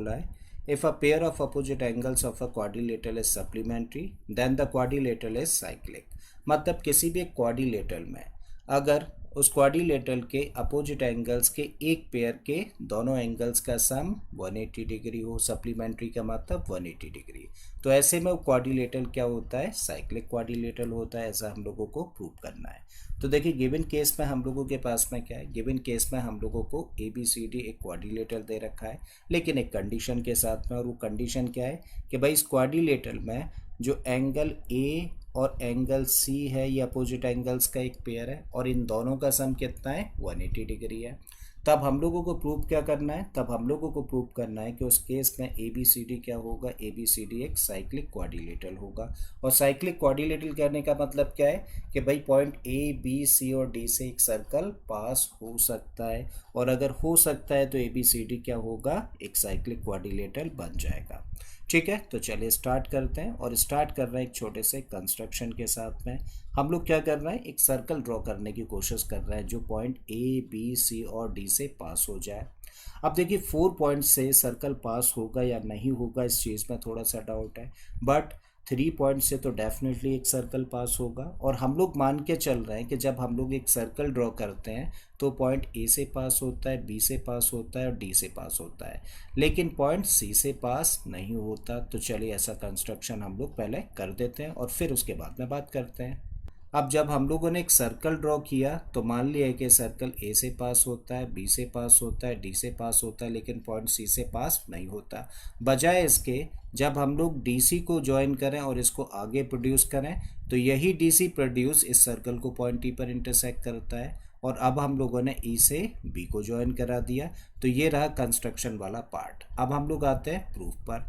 बोला है if a pair of opposite angles of a quadrilateral is supplementary then the quadrilateral is cyclic. मतलब किसी भी एक क्वाड्रिलेटरल में अगर उस क्वाड्रिलेटरल के अपोजिट एंगल्स के एक पेयर के दोनों एंगल्स का सम 180 डिग्री हो, सप्लीमेंट्री का मतलब 180 डिग्री, तो ऐसे में वो क्वाड्रिलेटरल क्या होता है, साइक्लिक क्वाड्रिलेटरल होता है। ऐसा हम लोगों को प्रूव करना है। तो देखिए गिवन केस में हम लोगों के पास में क्या है, गिवन केस में हम लोगों को ए बी सी डी एक क्वाड्रिलेटरल दे रखा है, लेकिन एक कंडीशन के साथ में। और वो कंडीशन क्या है कि भाई इस क्वाड्रिलेटरल में जो एंगल ए और एंगल सी है ये अपोजिट एंगल्स का एक पेयर है और इन दोनों का सम कितना है, 180 डिग्री है। तब हम लोगों को प्रूव क्या करना है, तब हम लोगों को प्रूव करना है कि उस केस में ए बी सी डी क्या होगा, ए बी सी डी एक साइक्लिक क्वाड्रिलेटरल होगा। और साइक्लिक क्वाड्रिलेटरल करने का मतलब क्या है कि भाई पॉइंट ए बी सी और डी से एक सर्कल पास हो सकता है, और अगर हो सकता है तो ए बी सी डी क्या होगा, एक साइक्लिक क्वाड्रिलेटरल बन जाएगा। ठीक है, तो चलिए स्टार्ट करते हैं। और स्टार्ट कर रहे हैं एक छोटे से कंस्ट्रक्शन के साथ में। हम लोग क्या कर रहे हैं, एक सर्कल ड्रॉ करने की कोशिश कर रहे हैं जो पॉइंट ए बी सी और डी से पास हो जाए। अब देखिए 4 पॉइंट से सर्कल पास होगा या नहीं होगा इस चीज़ में थोड़ा सा डाउट है, बट 3 पॉइंट से तो डेफिनेटली एक सर्कल पास होगा। और हम लोग मान के चल रहे हैं कि जब हम लोग एक सर्कल ड्रॉ करते हैं तो पॉइंट ए से पास होता है, बी से पास होता है और डी से पास होता है, लेकिन पॉइंट सी से पास नहीं होता। तो चलिए ऐसा कंस्ट्रक्शन हम लोग पहले कर देते हैं और फिर उसके बाद में बात करते हैं। अब जब हम लोगों ने एक सर्कल ड्रॉ किया तो मान लिया कि सर्कल ए से पास होता है, बी से पास होता है, डी से पास होता है, लेकिन पॉइंट सी से पास नहीं होता। बजाय इसके जब हम लोग डी सी को ज्वाइन करें और इसको आगे प्रोड्यूस करें तो यही डी सी प्रोड्यूस इस सर्कल को पॉइंट ई पर इंटरसेक्ट करता है। और अब हम लोगों ने ई से बी को ज्वाइन करा दिया। तो ये रहा कंस्ट्रक्शन वाला पार्ट। अब हम लोग आते हैं प्रूफ पर।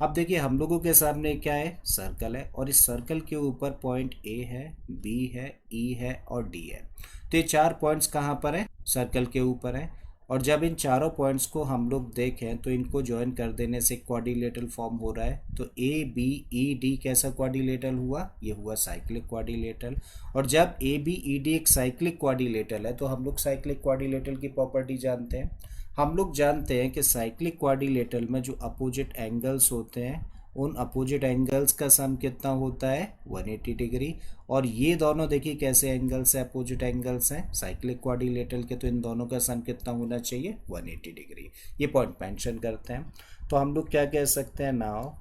अब देखिए हम लोगों के सामने क्या है, सर्कल है, और इस सर्कल के ऊपर पॉइंट ए है, बी है, ई है और डी है। तो ये 4 पॉइंट्स कहाँ पर है, सर्कल के ऊपर है। और जब इन चारों पॉइंट्स को हम लोग देखें तो इनको ज्वाइन कर देने से क्वाड्रिलेटरल फॉर्म हो रहा है। तो ए बी ई डी कैसा क्वाड्रिलेटरल हुआ, ये हुआ साइक्लिक क्वाड्रिलेटरल। और जब ए बी ई डी एक साइक्लिक क्वाड्रिलेटरल है तो हम लोग साइक्लिक क्वाड्रिलेटरल की प्रॉपर्टी जानते हैं। हम लोग जानते हैं कि साइक्लिक क्वाड्रिलेटरल में जो अपोजिट एंगल्स होते हैं उन अपोजिट एंगल्स का सम कितना होता है, 180 डिग्री। और ये दोनों देखिए कैसे एंगल्स हैं, अपोजिट एंगल्स हैं साइक्लिक क्वाड्रिलेटरल के, तो इन दोनों का सम कितना होना चाहिए, 180 डिग्री। ये पॉइंट मेंशन करते हैं। तो हम लोग क्या कह सकते हैं, now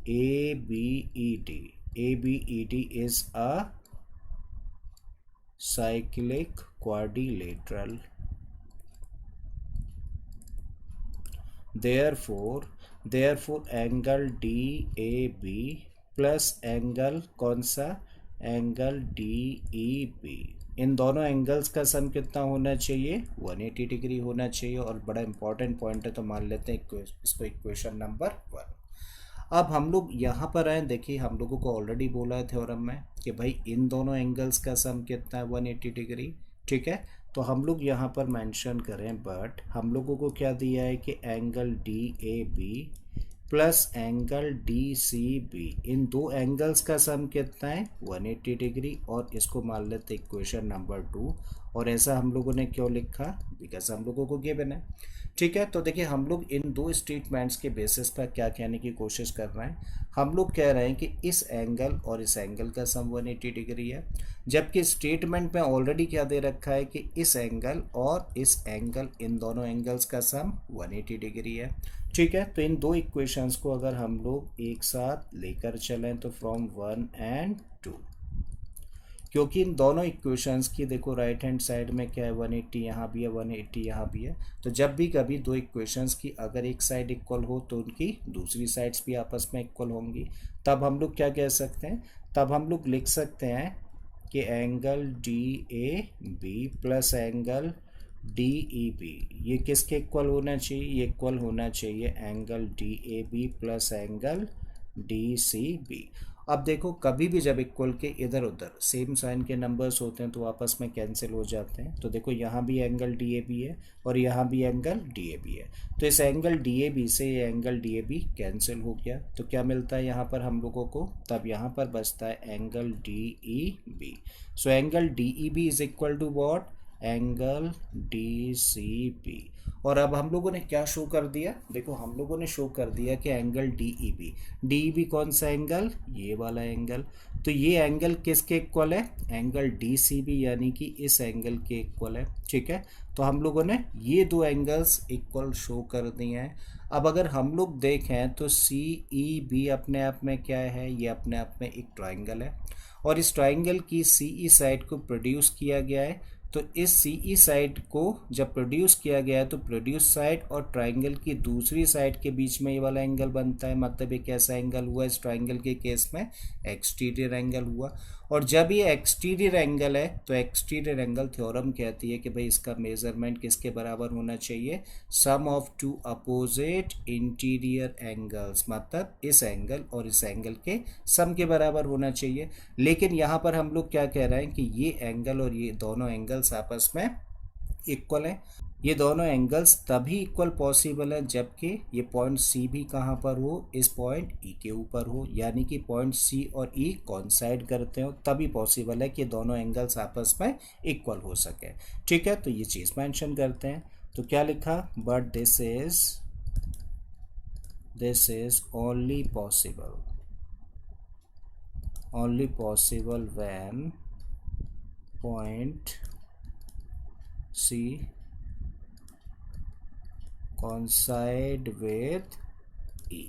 A B E D is a cyclic quadrilateral. therefore angle D A B plus angle कौन सा, एंगल डी ई बी, इन दोनों एंगल्स का सम कितना होना चाहिए, 180 डिग्री होना चाहिए। और बड़ा इंपॉर्टेंट पॉइंट है तो मान लेते हैं इसको इक्वेशन नंबर 1। अब हम लोग यहाँ पर आए, देखिए हम लोगों को ऑलरेडी बोला है थ्योरम में कि भाई इन दोनों एंगल्स का सम कितना है, 180 डिग्री। ठीक है, तो हम लोग यहाँ पर मेंशन करें, बट हम लोगों को क्या दिया है कि angle D A B plus angle D C B, इन दो एंगल्स का सम कितना है, 180 डिग्री। और इसको मान लेते इक्वेशन नंबर 2। और ऐसा हम लोगों ने क्यों लिखा, बिकॉज हम लोगों को गिवन है। ठीक है, तो देखिए हम लोग इन दो स्टेटमेंट्स के बेसिस पर क्या कहने की कोशिश कर रहे हैं, हम लोग कह रहे हैं कि इस एंगल और इस एंगल का सम 180 डिग्री है, जबकि स्टेटमेंट में ऑलरेडी क्या दे रखा है कि इस एंगल और इस एंगल, इन दोनों एंगल्स का सम 180 डिग्री है। ठीक है, तो इन दो इक्वेशंस को अगर हम लोग एक साथ लेकर चलें तो फ्रॉम 1 एंड 2, क्योंकि इन दोनों इक्वेशंस की देखो राइट हैंड साइड में क्या है, 180 यहाँ भी है, 180 यहाँ भी है। तो जब भी कभी दो इक्वेशंस की अगर एक साइड इक्वल हो तो उनकी दूसरी साइड्स भी आपस में इक्वल होंगी। तब हम लोग क्या कह सकते हैं, तब हम लोग लिख सकते हैं कि angle D A B plus angle D E B, ये किसके इक्वल होना चाहिए, ये इक्वल होना चाहिए angle D A B plus angle D C B. अब देखो कभी भी जब इक्वल के इधर उधर सेम साइन के नंबर्स होते हैं तो आपस में कैंसिल हो जाते हैं। तो देखो यहाँ भी एंगल डी ए बी है और यहाँ भी एंगल डी ए बी है, तो इस एंगल डी ए बी से ये angle D A B cancel हो गया। तो क्या मिलता है यहाँ पर हम लोगों को, तब यहाँ पर बचता है angle D E B. So angle D E B is equal to what, angle D C B. और अब हम लोगों ने क्या शो कर दिया, देखो हम लोगों ने शो कर दिया कि एंगल डी ई बी कौन सा एंगल, ये वाला एंगल। तो ये एंगल किसके इक्वल है, एंगल डी सी बी, यानी कि इस एंगल के इक्वल है। ठीक है, तो हम लोगों ने ये दो एंगल्स इक्वल शो कर दिए हैं। अब अगर हम लोग देखें तो सी ई बी अपने आप में क्या है, ये अपने आप में एक ट्राइंगल है, और इस ट्राइंगल की सी ई साइड को प्रोड्यूस किया गया है। तो इस सी ई साइड को जब प्रोड्यूस किया गया है तो प्रोड्यूस साइड और ट्राइंगल की दूसरी साइड के बीच में ये वाला एंगल बनता है, मतलब एक ऐसा एंगल हुआ इस ट्राइंगल के केस में, एक्सटीरियर एंगल हुआ। और जब ये एक्सटीरियर एंगल है तो एक्सटीरियर एंगल थ्योरम कहती है कि भाई इसका मेजरमेंट किसके बराबर होना चाहिए, sum of two opposite interior angles, मतलब इस एंगल और इस एंगल के सम के बराबर होना चाहिए। लेकिन यहाँ पर हम लोग क्या कह रहे हैं कि ये एंगल और ये दोनों एंगल्स आपस में इक्वल हैं। ये दोनों एंगल्स तभी इक्वल पॉसिबल है जबकि ये पॉइंट सी भी कहाँ पर हो, इस पॉइंट ई के ऊपर हो, यानी कि पॉइंट सी और ई कॉन्साइड करते हो, तभी पॉसिबल है कि दोनों एंगल्स आपस में इक्वल हो सके। ठीक है, तो ये चीज़ मेंशन करते हैं। तो क्या लिखा, but this is only possible when point C coincide with E।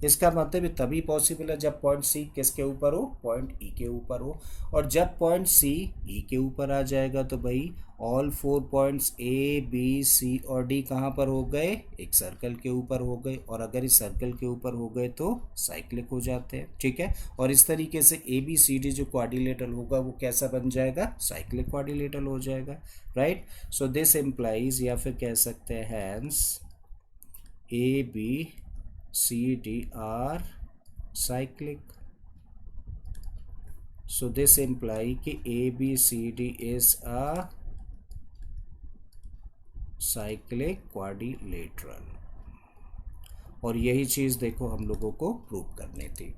इसका मतलब ये तभी पॉसिबल है जब पॉइंट सी किसके ऊपर हो, पॉइंट ई के ऊपर हो। और जब पॉइंट सी ई के ऊपर आ जाएगा तो भाई all 4 points A B C और डी कहाँ पर हो गए, एक सर्कल के ऊपर हो गए, और अगर इस सर्कल के ऊपर हो गए तो साइक्लिक हो जाते हैं। ठीक है, और इस तरीके से ए बी सी डी जो क्वाड्रिलेटरल होगा वो कैसा बन जाएगा, साइक्लिक क्वाड्रिलेटरल हो जाएगा। राइट, सो दिस इम्प्लाइज, या फिर कह सकते हैं hence A B C D are cyclic। So this imply कि ABCD is a cyclic quadrilateral, और यही चीज़ देखो हम लोगों को प्रूव करनी थी।